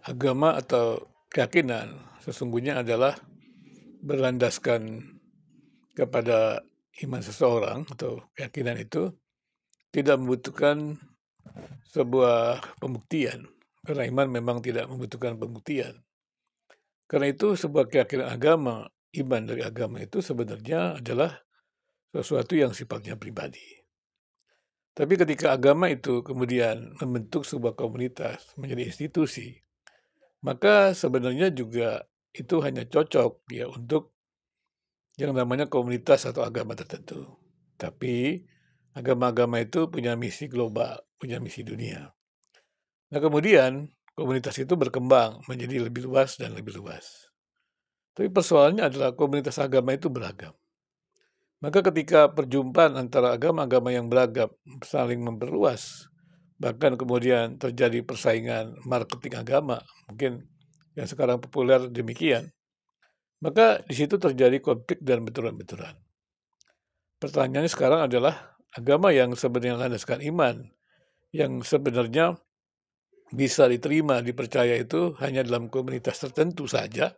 Agama atau keyakinan sesungguhnya adalah berlandaskan kepada iman seseorang atau keyakinan itu tidak membutuhkan sebuah pembuktian, karena iman memang tidak membutuhkan pembuktian. Karena itu sebuah keyakinan agama, iman dari agama itu sebenarnya adalah sesuatu yang sifatnya pribadi. Tapi ketika agama itu kemudian membentuk sebuah komunitas menjadi institusi, maka sebenarnya juga itu hanya cocok ya untuk yang namanya komunitas atau agama tertentu. Tapi agama-agama itu punya misi global, punya misi dunia. Nah, kemudian komunitas itu berkembang menjadi lebih luas dan lebih luas. Tapi persoalannya adalah komunitas agama itu beragam. Maka ketika perjumpaan antara agama-agama yang beragam saling memperluas, bahkan kemudian terjadi persaingan marketing agama, mungkin yang sekarang populer demikian, maka di situ terjadi konflik dan benturan-benturan. Pertanyaannya sekarang adalah agama yang sebenarnya landaskan iman, yang sebenarnya bisa diterima, dipercaya itu hanya dalam komunitas tertentu saja,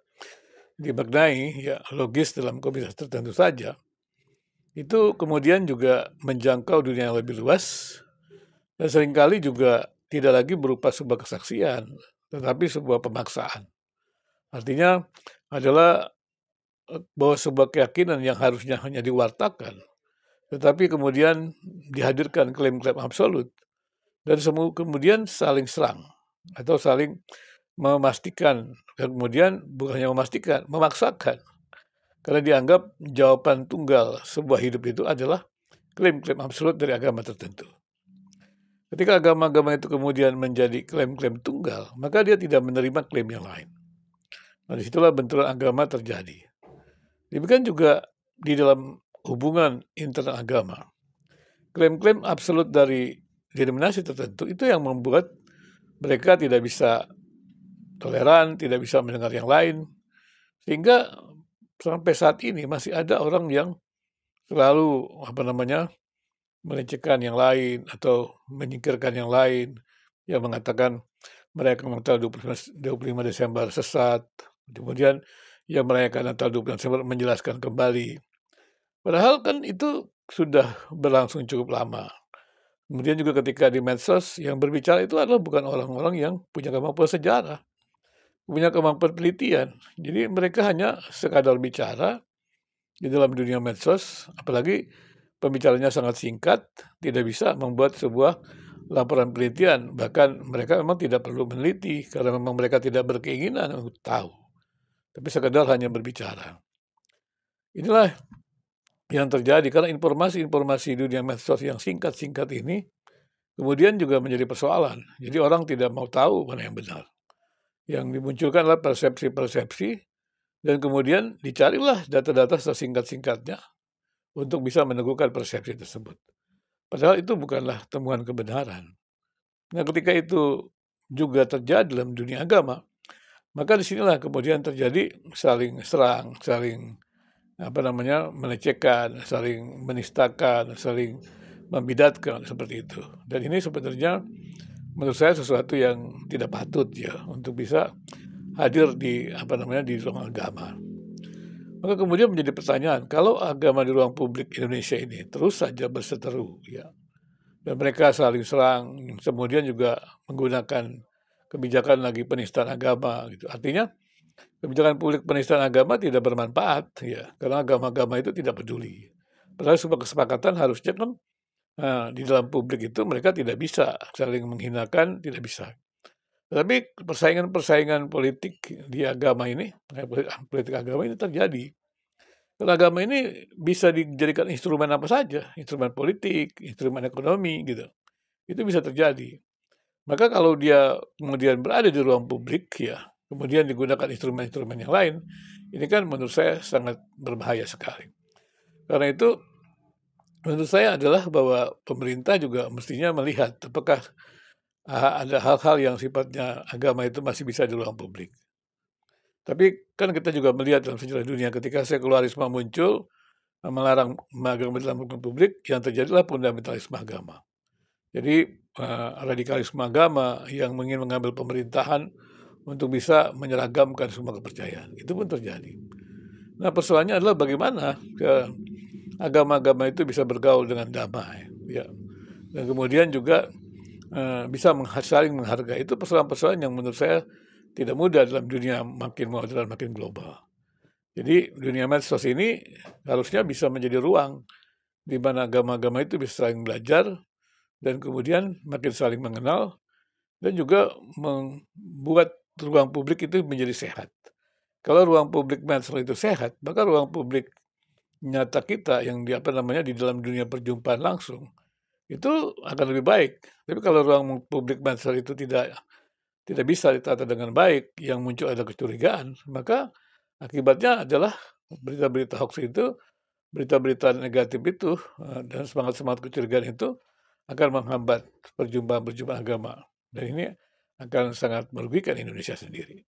dimaknai ya logis dalam komunitas tertentu saja, itu kemudian juga menjangkau dunia yang lebih luas dan seringkali juga tidak lagi berupa sebuah kesaksian, tetapi sebuah pemaksaan. Artinya adalah bahwa sebuah keyakinan yang harusnya hanya diwartakan, tetapi kemudian dihadirkan klaim-klaim absolut dan kemudian saling serang atau saling memastikan, dan kemudian bukannya memastikan, memaksakan. Karena dianggap jawaban tunggal sebuah hidup itu adalah klaim-klaim absolut dari agama tertentu. Ketika agama-agama itu kemudian menjadi klaim-klaim tunggal, maka dia tidak menerima klaim yang lain. Nah, disitulah benturan agama terjadi. Demikian juga di dalam hubungan internal agama. Klaim-klaim absolut dari denominasi tertentu itu yang membuat mereka tidak bisa toleran, tidak bisa mendengar yang lain. Sehingga sampai saat ini masih ada orang yang selalu melecehkan yang lain atau menyingkirkan yang lain, yang mengatakan merayakan Natal 25 Desember sesat, kemudian yang merayakan Natal 25 Desember menjelaskan kembali. Padahal kan itu sudah berlangsung cukup lama. Kemudian juga ketika di medsos yang berbicara itu adalah bukan orang-orang yang punya kemampuan sejarah, punya kemampuan penelitian. Jadi mereka hanya sekadar bicara di dalam dunia medsos, apalagi pembicaranya sangat singkat, tidak bisa membuat sebuah laporan penelitian. Bahkan mereka memang tidak perlu meneliti karena memang mereka tidak berkeinginan untuk tahu, tapi sekadar hanya berbicara. Inilah yang terjadi karena informasi-informasi dunia medsos yang singkat-singkat ini kemudian juga menjadi persoalan. Jadi orang tidak mau tahu mana yang benar. Yang dimunculkan adalah persepsi-persepsi dan kemudian dicarilah data-data sesingkat-singkatnya untuk bisa meneguhkan persepsi tersebut. Padahal itu bukanlah temuan kebenaran. Nah, ketika itu juga terjadi dalam dunia agama, maka disinilah kemudian terjadi saling serang, saling melecehkan, saling menistakan, saling membidatkan seperti itu. Dan ini sebenarnya menurut saya sesuatu yang tidak patut ya untuk bisa hadir di ruang agama. Maka kemudian menjadi pertanyaan, kalau agama di ruang publik Indonesia ini terus saja berseteru ya, dan mereka saling serang, kemudian juga menggunakan kebijakan lagi penistaan agama gitu. Artinya kebijakan publik penistaan agama tidak bermanfaat ya, karena agama-agama itu tidak peduli. Padahal sebuah kesepakatan harusnya kan di dalam publik itu mereka tidak bisa saling menghinakan, tidak bisa. Tetapi persaingan-persaingan politik di agama ini, politik agama ini terjadi. Karena agama ini bisa dijadikan instrumen apa saja, instrumen politik, instrumen ekonomi gitu. Itu bisa terjadi. Maka kalau dia kemudian berada di ruang publik ya, kemudian digunakan instrumen-instrumen yang lain, ini kan menurut saya sangat berbahaya sekali. Karena itu menurut saya adalah bahwa pemerintah juga mestinya melihat apakah ada hal-hal yang sifatnya agama itu masih bisa di ruang publik. Tapi kan kita juga melihat dalam sejarah dunia ketika sekularisme muncul, melarang agama dalam ruang publik, yang terjadilah fundamentalisme agama. Jadi radikalisme agama yang ingin mengambil pemerintahan untuk bisa menyeragamkan semua kepercayaan. Itu pun terjadi. Nah, persoalannya adalah bagaimana agama-agama itu bisa bergaul dengan damai, ya. Dan kemudian juga bisa saling menghargai. Itu persoalan-persoalan yang menurut saya tidak mudah dalam dunia makin modern, makin global. Jadi dunia medsos ini harusnya bisa menjadi ruang di mana agama-agama itu bisa saling belajar dan kemudian makin saling mengenal dan juga membuat ruang publik itu menjadi sehat. Kalau ruang publik medsos itu sehat, maka ruang publik nyata kita yang di dalam dunia perjumpaan langsung itu akan lebih baik. Tapi kalau ruang publik medsos itu tidak bisa ditata dengan baik, yang muncul ada kecurigaan, maka akibatnya adalah berita-berita hoax itu, berita-berita negatif itu, dan semangat-semangat kecurigaan itu akan menghambat perjumpaan-perjumpaan agama. Dan ini akan sangat merugikan Indonesia sendiri.